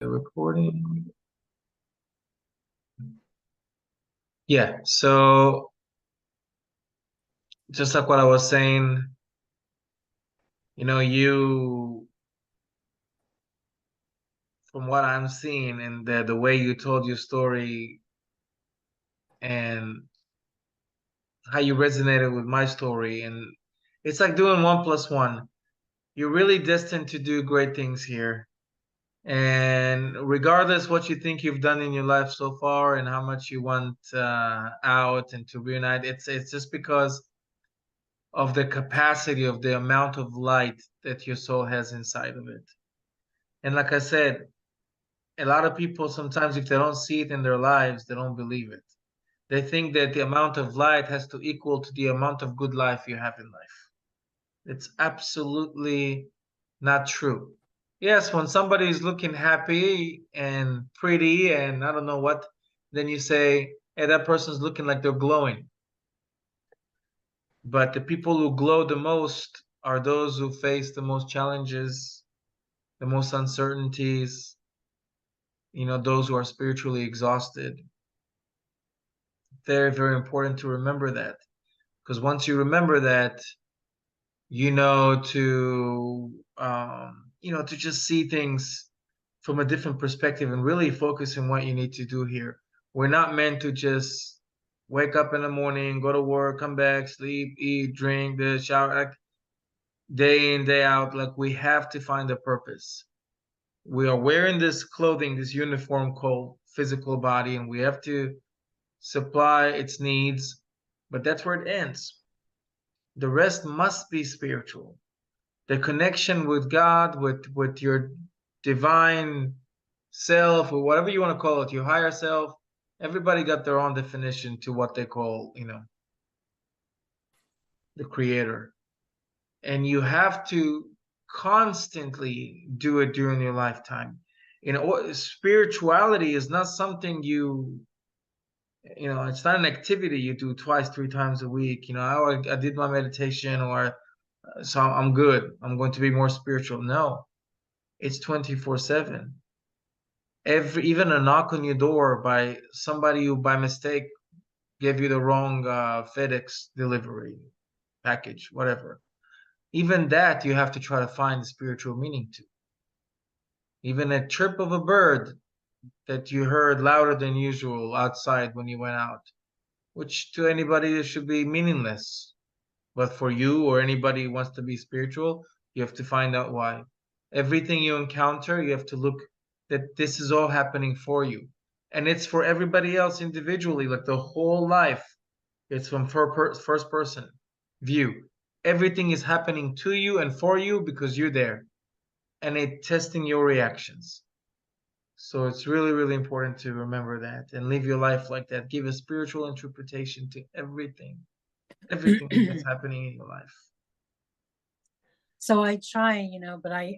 Recording. Yeah, so just like what I was saying, you, from what I'm seeing and the way you told your story and how you resonated with my story, and it's like doing 1+1. You're really destined to do great things here. And regardless what you think you've done in your life so far and how much you want out and to reunite, it's just because of the capacity of the amount of light that your soul has inside of it. And like I said, a lot of people sometimes, if they don't see it in their lives, they don't believe it. They think that the amount of light has to equal to the amount of good life you have in life. It's absolutely not true. Yes, when somebody is looking happy and pretty and I don't know what, then you say, hey, that person's looking like they're glowing. But the people who glow the most are those who face the most challenges, the most uncertainties, those who are spiritually exhausted. Very, very important to remember that. Because once you remember that, to just see things from a different perspective and really focus on what you need to do here. We're not meant to just wake up in the morning, go to work, come back, sleep, eat, drink, shower, like day in, day out. Like we have to find a purpose. We are wearing this clothing, this uniform called physical body, and we have to supply its needs, but that's where it ends. The rest must be spiritual. The connection with God, with your divine self, or whatever you want to call it, your higher self. Everybody got their own definition to what they call, the creator. And you have to constantly do it during your lifetime. Spirituality is not something it's not an activity you do twice, 3 times a week. I did my meditation, or so I'm good. I'm going to be more spiritual. No, it's 24/7. Even a knock on your door by somebody who by mistake gave you the wrong FedEx delivery package, whatever. Even that you have to try to find the spiritual meaning to. Even a chirp of a bird that you heard louder than usual outside when you went out, which to anybody should be meaningless. But for you or anybody who wants to be spiritual, you have to find out why. Everything you encounter, you have to look that this is all happening for you. And it's for everybody else individually, like the whole life. It's from first person view. Everything is happening to you and for you because you're there. And it's testing your reactions. So it's really, really important to remember that and live your life like that. Give a spiritual interpretation to everything that's happening in your life. So I try, but I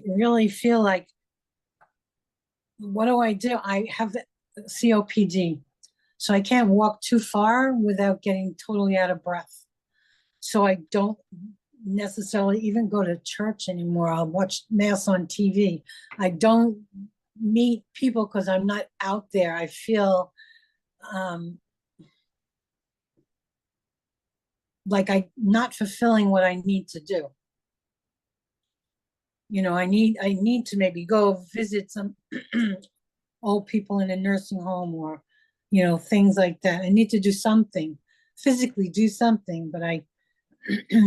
really feel like, what do? I have the COPD, so I can't walk too far without getting totally out of breath. So I don't necessarily even go to church anymore. I'll watch mass on TV. I don't meet people because I'm not out there. I feel like I'm not fulfilling what I need to do. I need to maybe go visit some old people in a nursing home, or things like that. I need to do something, physically do something, but I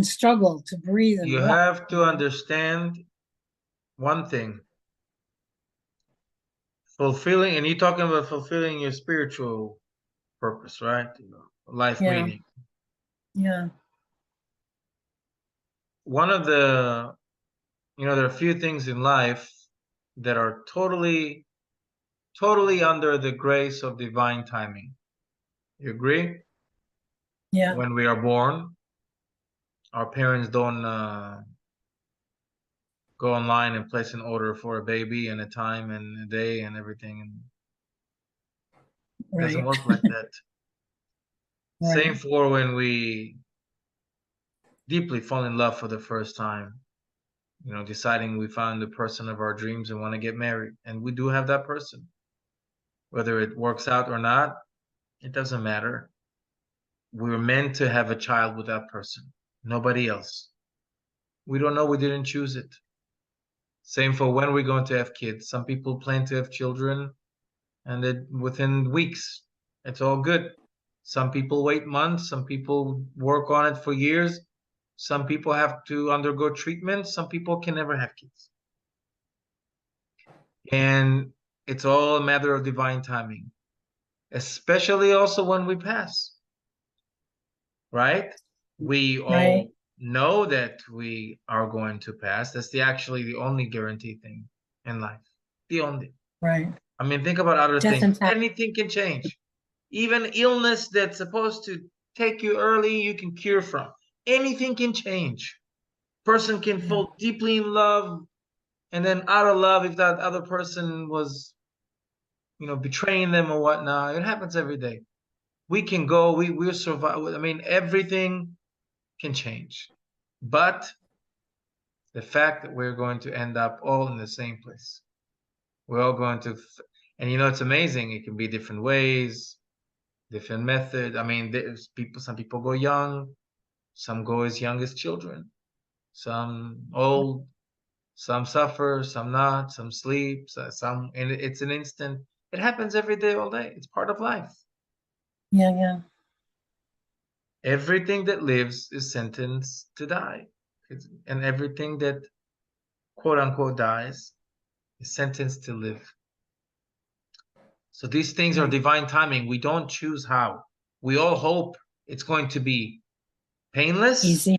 struggle to breathe and You walk. have to understand one thing. Fulfilling, and you're talking about fulfilling your spiritual purpose, right? Life Yeah, meaning. yeah, One of the, there are a few things in life that are totally, totally under the grace of divine timing. You agree? yeah. When we are born, our parents don't go online and place an order for a baby and a time and a day and everything. And it doesn't Right, work like that. Same right. for when we deeply fall in love for the first time. you know, deciding we found the person of our dreams and want to get married. And we do have that person. Whether it works out or not, it doesn't matter. We were meant to have a child with that person, nobody else. We don't know, we didn't choose it. Same for when we're going to have kids. Some people plan to have children and then within weeks, it's all good. Some people wait months, some people work on it for years. Some people have to undergo treatment, some people can never have kids. And it's all a matter of divine timing, especially also when we pass, right? We all Right. know that we are going to pass. That's actually the only guaranteed thing in life. The only. Right. I mean, think about other Death things. and tax. Anything can change. Even illness that's supposed to take you early, you can cure from. Anything can change. Person can fall deeply in love, and then out of love, if that other person was, you know, betraying them or whatnot, it happens every day. We can go, we'll survive. I mean, everything can change. But the fact that we're going to end up all in the same place, we're all going to, and you know, it's amazing. It can be different ways, different methods. I mean, there's people, some people go young, some go as young as children, some old, some suffer, some not, some sleep, some, and it's an instant. It happens every day, all day. It's part of life. Yeah, yeah. Everything that lives is sentenced to die. And everything that quote unquote dies is sentenced to live. So these things are Right. divine timing. We don't choose how. We all hope it's going to be painless, Easy.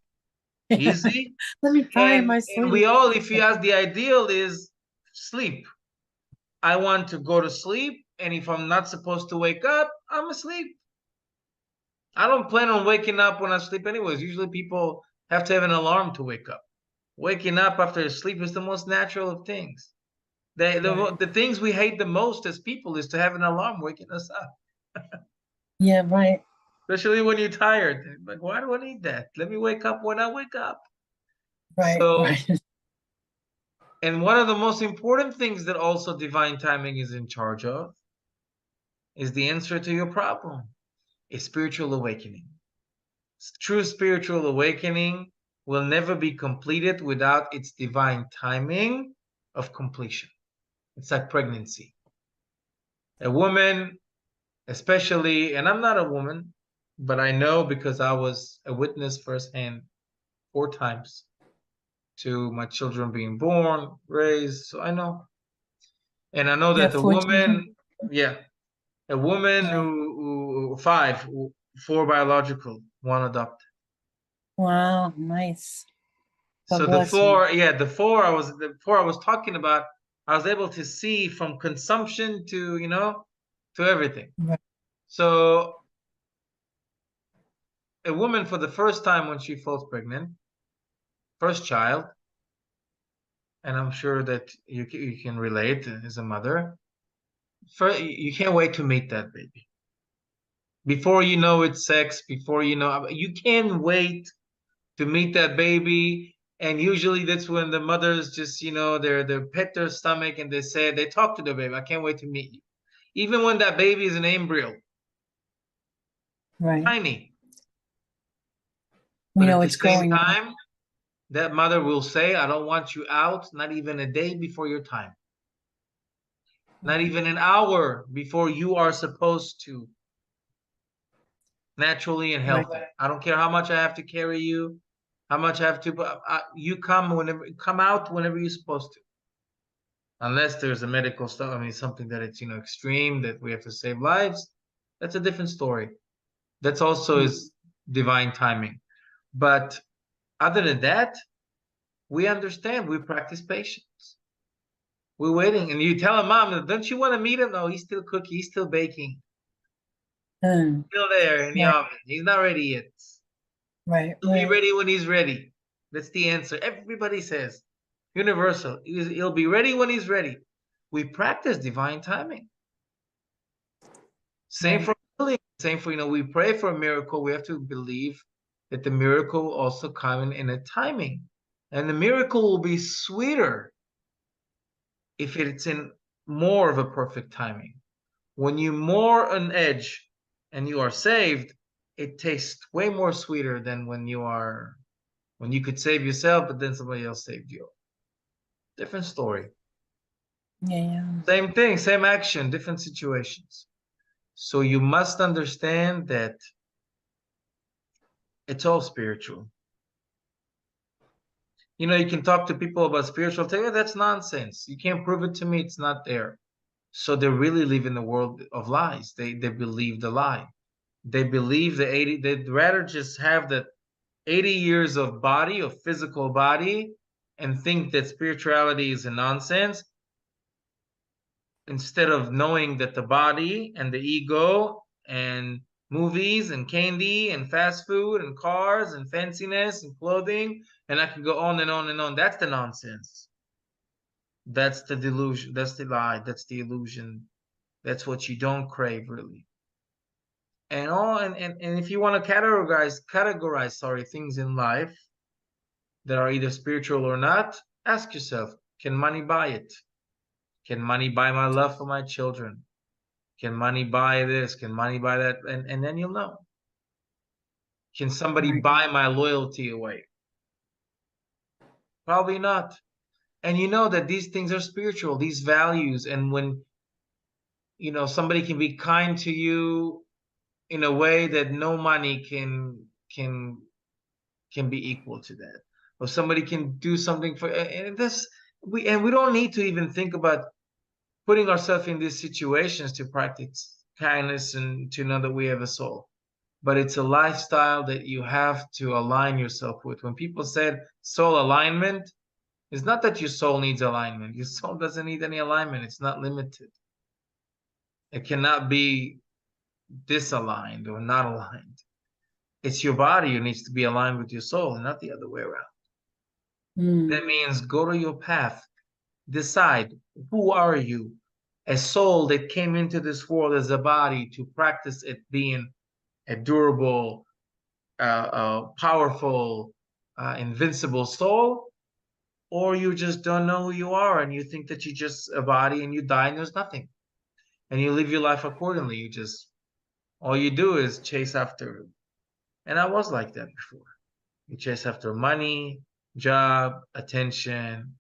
easy, Let me cry in my and we sleep. all, if you ask, the ideal is sleep. I want to go to sleep, and if I'm not supposed to wake up, I'm asleep. I don't plan on waking up when I sleep anyways. Usually people have to have an alarm to wake up. Waking up after sleep is the most natural of things. Right. The things we hate the most as people is to have an alarm waking us up, Yeah, right. especially when you're tired. Like, why do I need that? Let me wake up when I wake up. Right, So, right. and one of the most important things that also divine timing is in charge of is the answer to your problem, a spiritual awakening. True spiritual awakening will never be completed without its divine timing of completion. It's like pregnancy. A woman, especially, and I'm not a woman, but I know because I was a witness firsthand 4 times to my children being born, raised. So I know. And I know You that have the four children? woman, yeah, a woman Wow. who five, 4 biological, 1 adopted. Wow, nice. God So the bless you. four, yeah, the four I was talking about, I was able to see from consumption to, you know, to everything. Right. So a woman for the first time when she falls pregnant, first child, and I'm sure that you can relate as a mother. First, you can't wait to meet that baby. Before you know it's sex, before you know, you can't wait to meet that baby. And usually that's when the mothers just, you know, they pet their stomach and they say, they talk to the baby. I can't wait to meet you. Even when that baby is an embryo, Right. tiny. We But at know the it's same growing up. time, that mother will say, I don't want you out, not even a day before your time, not Right. even an hour before you are supposed to, naturally and Right. healthy. I don't care how much I have to carry you, how much I have to, but you come out whenever you're supposed to. Unless there's a medical stuff, I mean, something that it's, you know, extreme that we have to save lives. That's a different story. That's also Mm. is divine timing. But other than that, we understand. We practice patience. We're waiting, and you tell a mom, "Don't you want to meet him?" No, he's still cooking. He's still baking. Still there in the Right. oven. He's not ready yet. Right. He'll be Right. ready when he's ready. That's the answer. Everybody says universal. He'll be ready when he's ready. We practice divine timing. Same Right. for healing. Same for, you know, we pray for a miracle. We have to believe that the miracle will also come in a timing. And the miracle will be sweeter if it's in more of a perfect timing. When you're more on edge and you are saved, it tastes way more sweeter than when you could save yourself, but then somebody else saved you. Different story. Yeah. Same thing, same action, different situations. So you must understand that it's all spiritual. You know, you can talk to people about spiritual things. That's nonsense. You can't prove it to me. It's not there. So they really live in the world of lies. They believe the lie. They believe they'd rather just have the 80 years of body, of physical body, and think that spirituality is a nonsense, instead of knowing that the body and the ego and movies and candy and fast food and cars and fanciness and clothing, and I can go on and on and on. That's the nonsense. That's the delusion. That's the lie. That's the illusion. That's what you don't crave, really. And if you want to categorize things in life that are either spiritual or not, ask yourself, can money buy it? Can money buy my love for my children? Can money buy this? Can money buy that? And then you'll know. Can somebody Right. buy my loyalty away? Probably not. And you know that these things are spiritual, these values. And when, somebody can be kind to you in a way that no money can be equal to that. Or somebody can do something for, and we don't need to even think about putting ourselves in these situations to practice kindness and to know that we have a soul. But it's a lifestyle that you have to align yourself with. When people said soul alignment, it's not that your soul needs alignment. Your soul doesn't need any alignment. It's not limited. It cannot be disaligned or not aligned. It's your body who needs to be aligned with your soul and not the other way around. That means go to your path. Decide, who are you? A soul that came into this world as a body to practice it being a durable, powerful, invincible soul, or you just don't know who you are and you think that you're just a body and you die and there's nothing, and you live your life accordingly. All you do is chase after, and I was like that before. You chase after money, job, attention,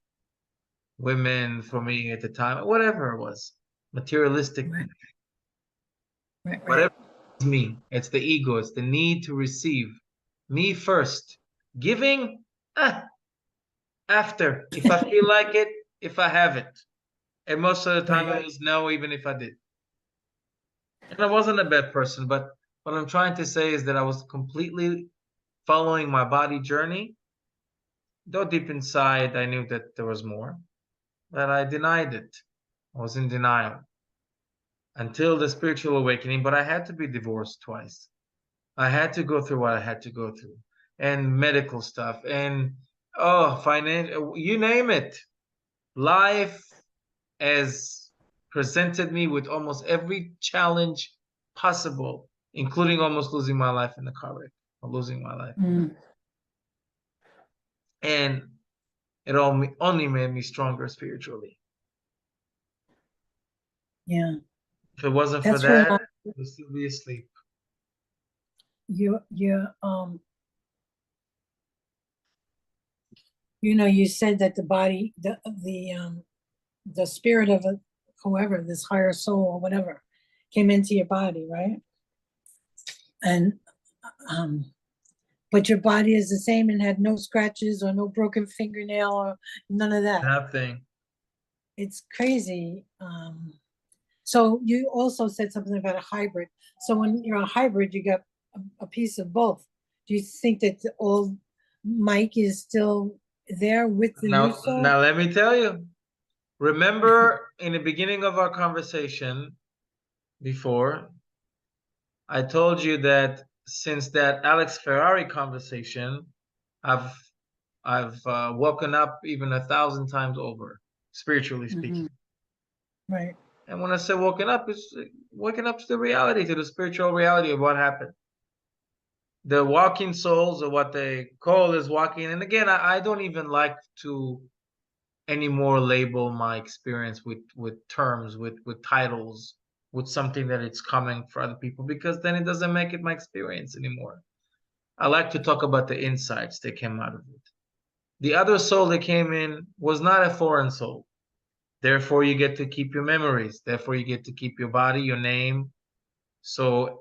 women, for me at the time, whatever it was, materialistic, Right. whatever. It's me, it's the ego, it's the need to receive. Me first, giving, after, if I feel like it, if I have it. And most of the time it was no, even if I did. And I wasn't a bad person, but what I'm trying to say is that I was completely following my body journey. Though deep inside I knew that there was more, but I denied it. I was in denial until the spiritual awakening. But I had to be divorced twice. I had to go through what I had to go through, and medical stuff, and financial, you name it. Life has presented me with almost every challenge possible, including almost losing my life in the car wreck, or losing my life. And it only made me stronger spiritually. Yeah. If it wasn't for That's really that, I would still be asleep. you you said that the body, the spirit of whoever, this higher soul or whatever, came into your body, right? And but your body is the same and had no scratches or no broken fingernail or none of that. Nothing. It's crazy. So you also said something about a hybrid. So when you're a hybrid, you got a piece of both. Do you think that the old Mike is still there with the new soul? Now let me tell you. Remember in the beginning of our conversation before, I told you that since that Alex Ferrari conversation, I've woken up even 1,000 times over, spiritually speaking. Right. And when I say woken up, it's waking up to the reality, to the spiritual reality of what happened. the walking souls, or what they call as walking. And again, I don't even like to anymore label my experience with terms, with titles, with something that it's coming for other people, because then it doesn't make it my experience anymore. I like to talk about the insights that came out of it. The other soul that came in was not a foreign soul. Therefore, you get to keep your memories. Therefore, you get to keep your body, your name. So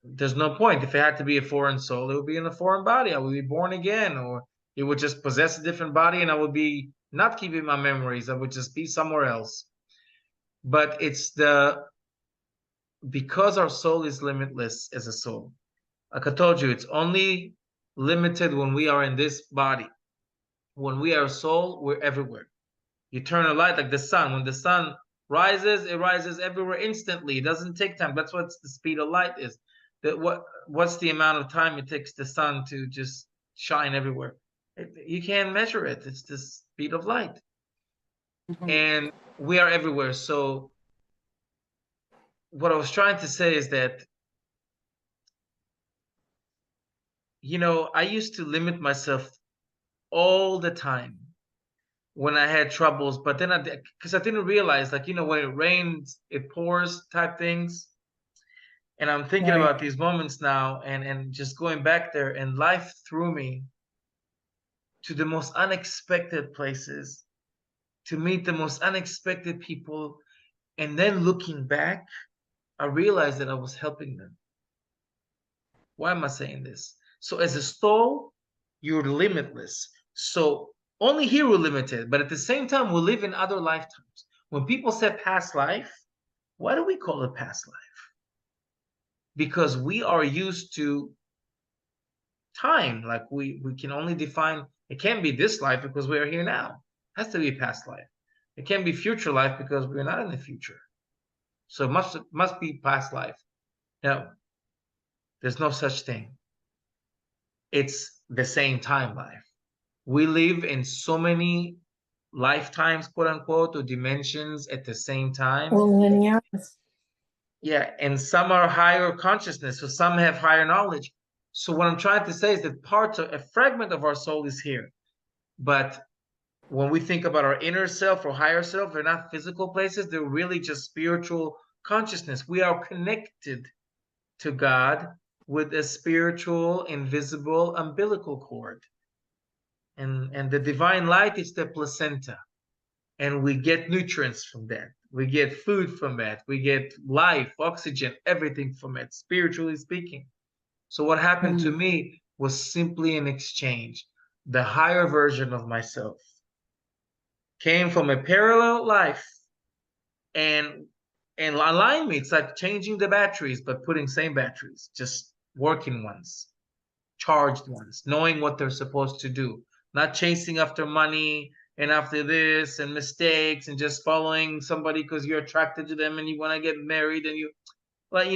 there's no point. If it had to be a foreign soul, it would be in a foreign body. I would be born again, or it would just possess a different body, and I would be not keeping my memories. I would just be somewhere else. But it's because our soul is limitless as a soul. Like I told you, it's only limited when we are in this body. When we are a soul, we're everywhere. You turn a light like the sun. When the sun rises, it rises everywhere instantly. It doesn't take time. That's what the speed of light is. What's the amount of time it takes the sun to just shine everywhere? You can't measure it. It's the speed of light. And we are everywhere. So what I was trying to say is that, I used to limit myself all the time when I had troubles, but then because I didn't realize, like, when it rains, it pours type things. And I'm thinking Right. about these moments now, and just going back there, and life threw me to the most unexpected places, to meet the most unexpected people. And then looking back, I realized that I was helping them. Why am I saying this? So as a soul, you're limitless. So only here we're limited, but at the same time, we live in other lifetimes. When people say past life, why do we call it past life? Because we are used to time. Like we can only define, it can't be this life because we are here now. It has to be past life. It can't be future life because we're not in the future. So it must be past life. Now, there's no such thing. It's the same time life. We live in so many lifetimes, quote unquote, or dimensions at the same time. All linear. Yeah, and some are higher consciousness, so some have higher knowledge. So what I'm trying to say is that a fragment of our soul is here. But when we think about our inner self or higher self, they're not physical places, they're really just spiritual consciousness. We are connected to God with a spiritual, invisible umbilical cord. And the divine light is the placenta. And we get nutrients from that. We get food from that. We get life, oxygen, everything from it, spiritually speaking. So what happened to me was simply an exchange. The higher version of myself came from a parallel life and aligned me. It's like changing the batteries, but putting same batteries, just working ones, charged ones, knowing what they're supposed to do, not chasing after money and after this and mistakes and just following somebody because you're attracted to them and you want to get married, and you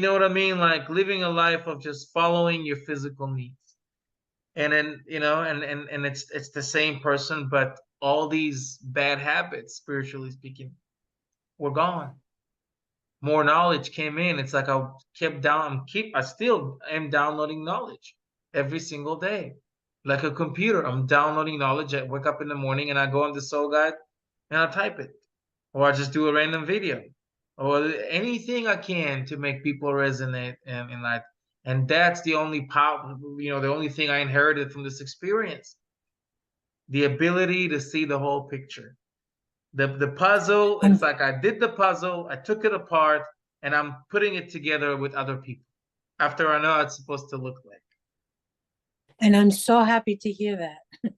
know what I mean? Like living a life of just following your physical needs. And then, and it's the same person, but all these bad habits, spiritually speaking, were gone. More knowledge came in. It's like I still am downloading knowledge every single day. Like a computer, I'm downloading knowledge. I wake up in the morning and I go on the Soul Guide and I type it. Or I just do a random video. Or anything I can to make people resonate in that. And that's the only power, the only thing I inherited from this experience. The ability to see the whole picture. The puzzle, it's like I did the puzzle, I took it apart, and I'm putting it together with other people after I know how it's supposed to look like. And I'm so happy to hear that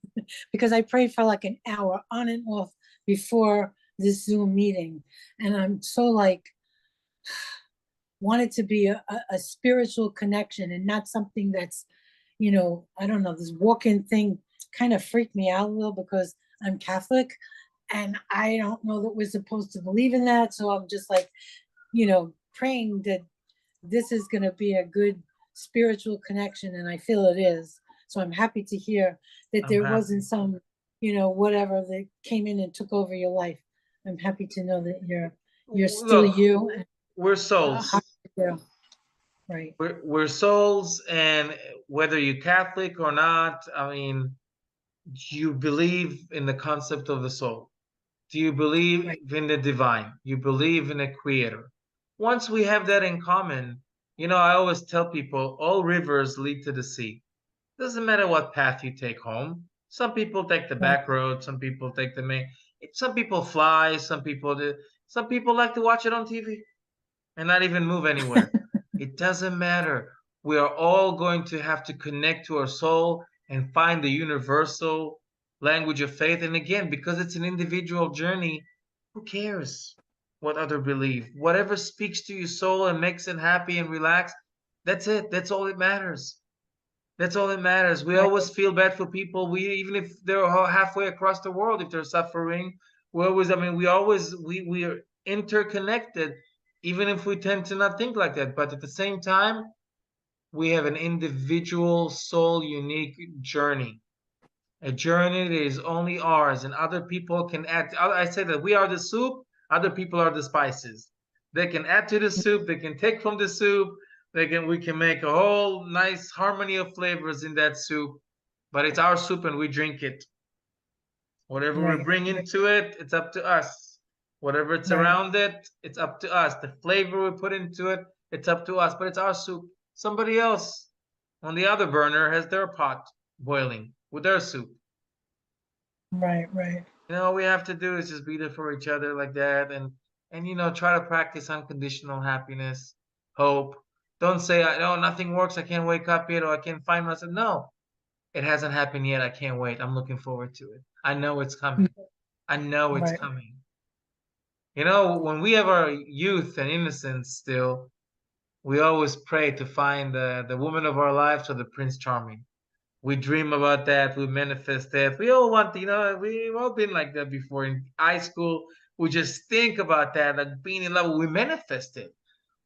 because I prayed for like an hour on and off before this Zoom meeting. And I'm so like, wanted to be a spiritual connection and not something that's, I don't know, this walk-in thing kind of freaked me out a little because I'm Catholic and I don't know that we're supposed to believe in that. So I'm just like, praying that this is going to be a good spiritual connection. And I feel it is. So I'm happy to hear that there wasn't some, whatever that came in and took over your life. I'm happy to know that you're still Look, you. We're souls. right, We're souls, and whether you're Catholic or not, I mean, you believe in the concept of the soul. Do you believe right, in the divine? You believe in a creator. Once we have that in common, I always tell people all rivers lead to the sea. Doesn't matter what path you take home. Some people take the right. back road, some people take the main. Some people fly, some people do. Some people like to watch it on TV and not even move anywhere. It doesn't matter. We are all going to have to connect to our soul and find the universal language of faith. And again, because it's an individual journey, who cares what other believe? Whatever speaks to your soul and makes it happy and relaxed, that's it. That's all that matters. That's all that matters. We Right, always feel bad for people. We even if they're halfway across the world, if they're suffering, we are interconnected, even if we tend to not think like that. But at the same time, we have an individual, soul, unique journey. A journey that is only ours, and other people can add. I say that we are the soup, other people are the spices. They can add to the soup, they can take from the soup, we can make a whole nice harmony of flavors in that soup, but it's our soup and we drink it. Whatever we right, bring into it, it's up to us. Whatever it's right, around it, it's up to us. The flavor we put into it, it's up to us, but it's our soup. Somebody else on the other burner has their pot boiling with their soup. right, right, All we have to do is just be there for each other like that, and try to practice unconditional happiness, hope. Don't say, "Oh, nothing works. I can't wake up yet, or I can't find myself." No, it hasn't happened yet. I can't wait. I'm looking forward to it. I know it's coming. I know it's right, coming. When we have our youth and innocence still, we always pray to find the woman of our lives or the Prince Charming. We dream about that. We manifest that. We all want, we've all been like that before. In high school, we just think about that, like being in love. We manifest it.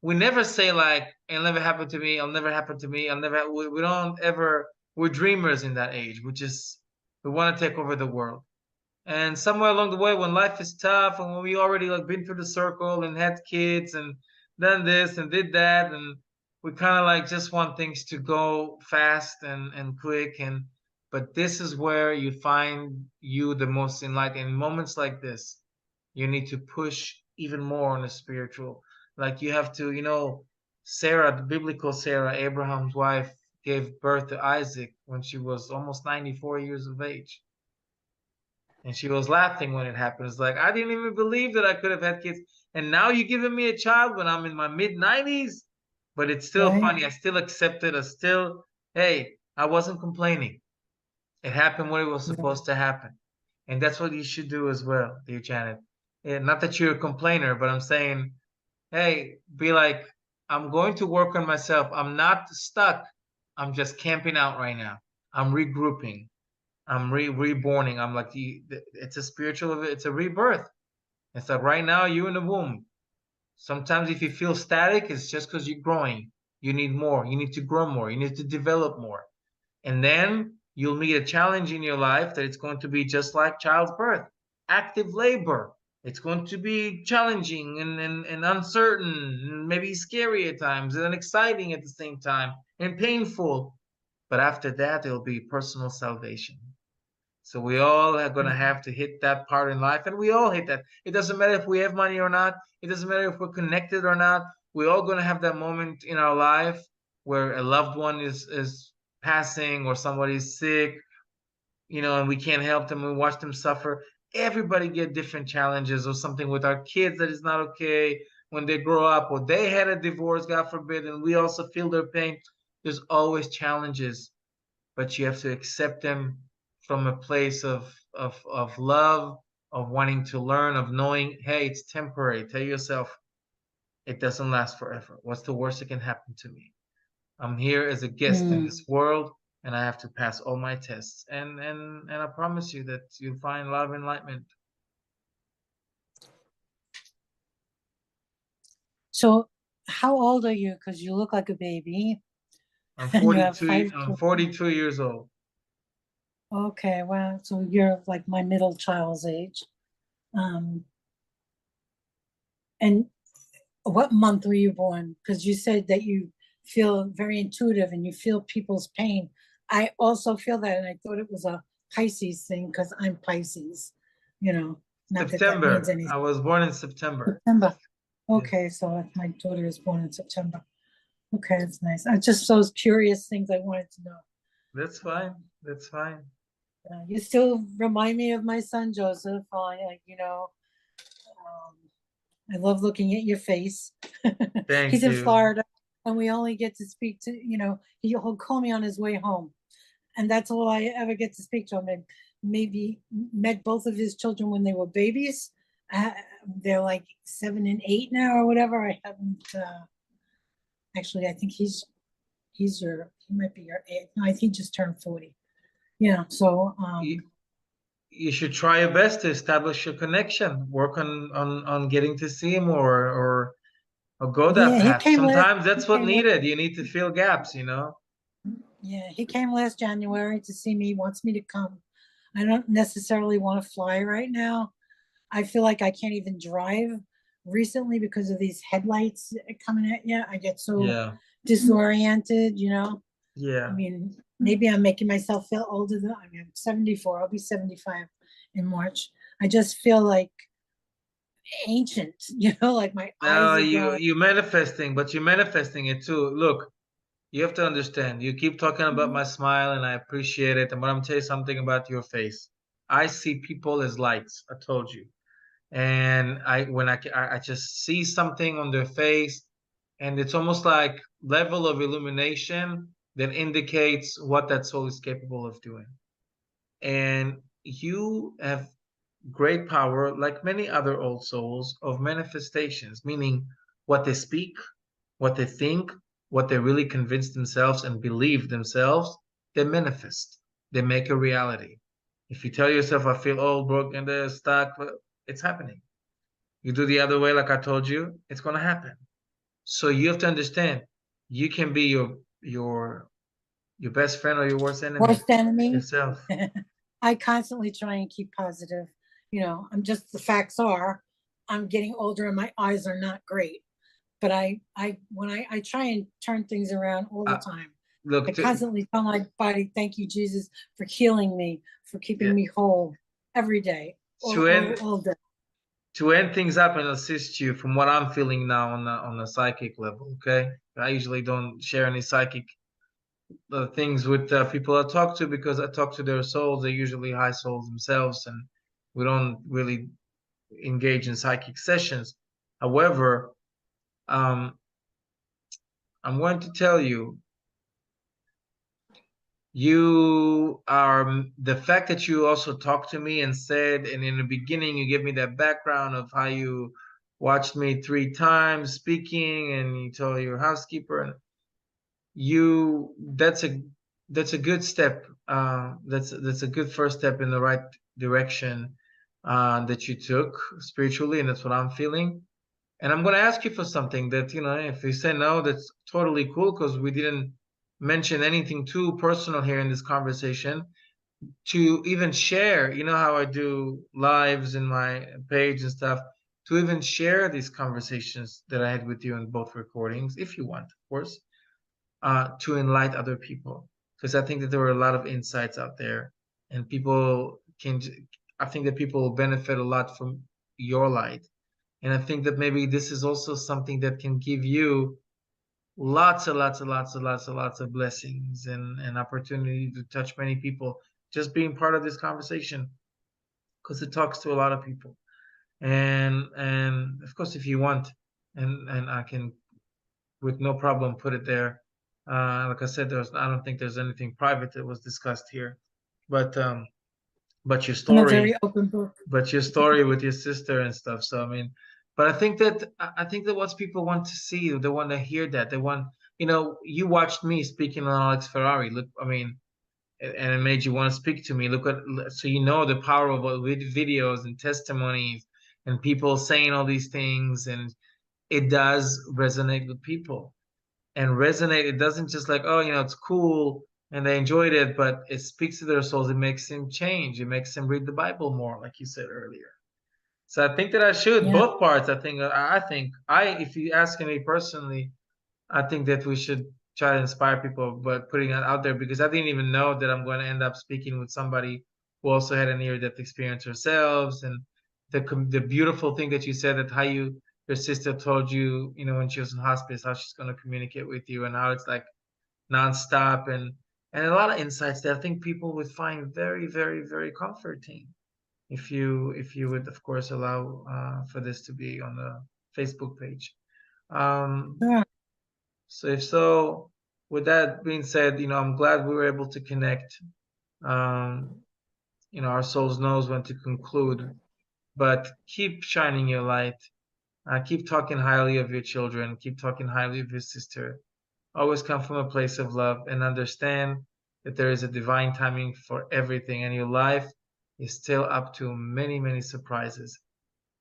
We never say like, "It'll never happen to me. It'll never happen to me. I'll never." We don't ever. We're dreamers in that age. We want to take over the world. And somewhere along the way, when life is tough, and when we already like been through the circle and had kids and done this and did that, and we kind of like just want things to go fast and quick. But this is where you find you the most enlightened. In moments like this, you need to push even more on the spiritual. Like you have to, Sarah, the biblical Sarah, Abraham's wife, gave birth to Isaac when she was almost 94 years of age, and she was laughing when it happened. It's like, I didn't even believe that I could have had kids. And now you're giving me a child when I'm in my mid 90s. But it's still right, funny. I still accept it. Hey, I wasn't complaining. It happened when it was right, supposed to happen. And that's what you should do as well, dear Janet. Not that you're a complainer, but I'm saying, hey, be like, I'm going to work on myself. I'm not stuck. I'm just camping out right now. I'm regrouping. I'm reborning. I'm like it's a spiritual, it's a rebirth. It's like right now you're in the womb. Sometimes if you feel static, it's just because you're growing. You need more. You need to grow more. You need to develop more. And then you'll meet a challenge in your life that it's going to be just like childbirth, active labor. It's going to be challenging and uncertain, and maybe scary at times, and exciting at the same time, and painful. But after that, it'll be personal salvation. So we all are going to have to hit that part in life, and we all hit that. It doesn't matter if we have money or not. It doesn't matter if we're connected or not. We're all going to have that moment in our life where a loved one is passing or somebody's sick, and we can't help them. We watch them suffer. Everybody get different challenges or something with our kids that is not okay when they grow up, or they had a divorce, God forbid, and we also feel their pain. There's always challenges, but you have to accept them from a place of love, of wanting to learn, of knowing, hey, it's temporary. Tell yourself it doesn't last forever. What's the worst that can happen to me? I'm here as a guest in this world, and I have to pass all my tests. And I promise you that you'll find a lot of enlightenment. So, how old are you? Because you look like a baby, I'm and you have 42. five I'm children. 42 years old. Okay, well, so you're like my middle child's age. Um, and what month were you born? Because you said that you feel very intuitive and you feel people's pain. I also feel that, and I thought it was a Pisces thing because I'm Pisces, you know, not that that means September. anything. I was born in September. September. Yeah. Okay, so my daughter is born in September. Okay, that's nice. I just those curious things I wanted to know. That's fine. That's fine. You still remind me of my son Joseph. You know, I love looking at your face. He's Thank in you. Florida, and we only get to speak to, you know, he'll call me on his way home, and that's all I ever get to speak to him. And maybe met both of his children when they were babies. They're like 7 and 8 now, or whatever. I haven't. Actually, I think he might be your age. No, I think he just turned 40. Yeah, so You should try your best to establish a connection. Work on getting to see him or go that yeah, path. Sometimes that's what needed. You need to fill gaps, you know. Yeah, he came last January to see me, wants me to come. I don't necessarily want to fly right now. I feel like I can't even drive recently because of these headlights coming at you. I get so Yeah. disoriented, you know. I Yeah. mean, maybe I'm making myself feel older than I mean, I'm 74. I'll be 75 in March. I just feel like ancient, you know, like my eyes are going. You manifesting, but you're manifesting it too. Look, you have to understand. You keep talking about my smile, and I appreciate it. And but I'm tell you something about your face. I see people as lights. I told you, and I just see something on their face, and it's almost like level of illumination that indicates what that soul is capable of doing. And you have great power, like many other old souls, of manifestations, meaning what they speak, what they think, what they really convince themselves and believe themselves, they manifest. They make a reality. If you tell yourself, I feel old, broken, they're stuck, well, it's happening. You do the other way, like I told you, it's going to happen. So you have to understand, you can be your best friend or your worst enemy. Worst enemy. Yourself. I constantly try and keep positive. You know, I'm just the facts are I'm getting older and my eyes are not great. But I try and turn things around all the time. Look, I constantly tell my body, thank you, Jesus, for healing me, for keeping me whole every day, all day. To end things up and assist you from what I'm feeling now on the psychic level, okay? I usually don't share any psychic things with people I talk to because I talk to their souls. They're usually high souls themselves, and we don't really engage in psychic sessions. However, I'm going to tell you, you are the fact that you also talked to me and said, and in the beginning you gave me that background of how you watched me 3 times speaking, and you told your housekeeper, and you that's a good step. That's a good first step in the right direction that you took spiritually, and that's what I'm feeling. And I'm going to ask you for something that, you know, if you say no, that's totally cool because we didn't mention anything too personal here in this conversation. To even share, you know how I do lives in my page and stuff, to even share these conversations that I had with you in both recordings, if you want, of course, to enlighten other people. Because I think that there are a lot of insights out there, and people can, I think that people will benefit a lot from your light. And I think that maybe this is also something that can give you lots and lots and lots and lots and lots of blessings and opportunity to touch many people just being part of this conversation, because it talks to a lot of people. And of course, if you want, and I can with no problem put it there. Like I said, I don't think there's anything private that was discussed here, but your I'm a very story, open book. but your story with your sister and stuff. So I mean, but I think that what people want to see, they want to hear that. They want, you know, you watched me speaking on Alex Ferrari. Look, I mean, and it made you want to speak to me. Look at, so you know the power of videos and testimonies and people saying all these things, and it does resonate with people. And resonate, it doesn't just like, oh, you know, it's cool and they enjoyed it, but it speaks to their souls. It makes them change. It makes them read the Bible more, like you said earlier. So I think that I should both parts. I think if you ask me personally, I think that we should try to inspire people, but putting it out there because I didn't even know that I'm going to end up speaking with somebody who also had a near-death experience herself. And the beautiful thing that you said, that how your sister told you, you know, when she was in hospice, how she's going to communicate with you and how it's like nonstop, and a lot of insights that I think people would find very, very, very comforting if you would, of course, allow for this to be on the Facebook page. Sure. So if so, with that being said, you know, I'm glad we were able to connect. Um, you know, our souls knows when to conclude, but keep shining your light. Keep talking highly of your children. Keep talking highly of your sister. Always come from a place of love and understand that there is a divine timing for everything, and your life is still up to many, many surprises.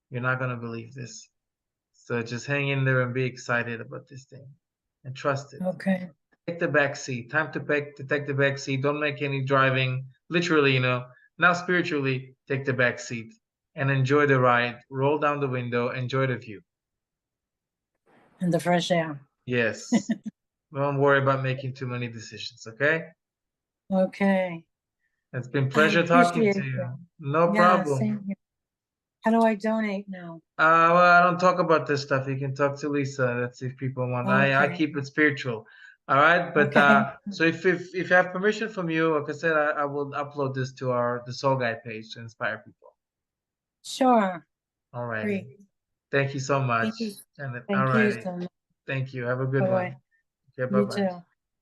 You're not going to believe this. So just hang in there and be excited about this thing and trust it. Okay. Take the back seat. Time to take the back seat. Don't make any driving. Literally, you know, now spiritually, take the back seat and enjoy the ride. Roll down the window, enjoy the view. And the fresh air. Yes. Don't worry about making too many decisions, okay? Okay. It's been I pleasure talking to appreciate you. it. No Yeah, problem. same here. How do I donate now? Well, I don't talk about this stuff. You can talk to Lisa. That's if people want. I Okay. keep it spiritual. All right, but Okay. so if I have permission from you, like I said, I will upload this to the Soul Guide page to inspire people. Sure. All right. Great. Thank you so much. Thank you. And all Thank you righty. so much. Thank you. Have a good Bye-bye. one. Okay, You bye-bye. too.